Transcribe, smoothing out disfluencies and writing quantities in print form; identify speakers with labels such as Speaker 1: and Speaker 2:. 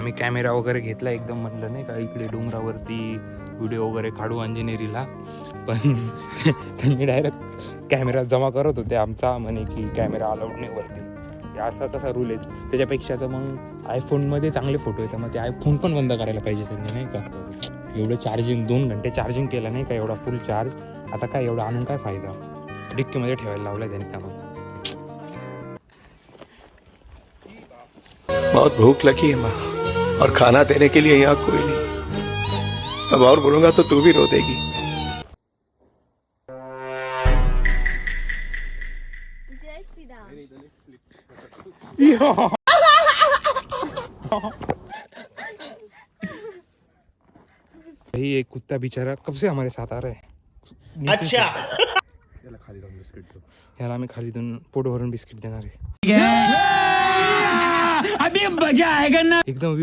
Speaker 1: आम्ही कॅमेरा वगैरे घेतला एकदम, म्हणलं नाही का इकडे डोंगरावरती व्हिडिओ वगैरे काढू अंजनेरीला, पण त्यांनी डायरेक्ट कॅमेरा जमा करत होते आमचा, म्हणे की कॅमेरा अलाउड नाही वरती. असा कसा रूल आहे. त्याच्यापेक्षा तर मग आयफोनमध्ये चांगले फोटो येतात, मग ते आयफोन पण बंद करायला पाहिजे त्यांनी नाही का. एवढं चार्जिंग 2 घंटे चार्जिंग केलं नाही का, एवढा फुल चार्ज. आता काय एवढा आणून काय फायदा, डिक्कीमध्ये ठेवायला लावला त्यांनी आम्हाला.
Speaker 2: बहुत भूख लगी है माँ, और खाना देने के लिए यहाँ कोई नहीं। अब और बोलूंगा तो तू भी रो देगी।
Speaker 3: जय श्री राम।
Speaker 1: भाई एक कुत्ता बेचारा कब से हमारे साथ आ रहा है। अच्छा, याला खाली जाऊन बिस्किट देऊ, याला आम्ही खाली जाऊन पोट भरून बिस्किट देणार आहे. अभी मजा आएगा ना एकदम.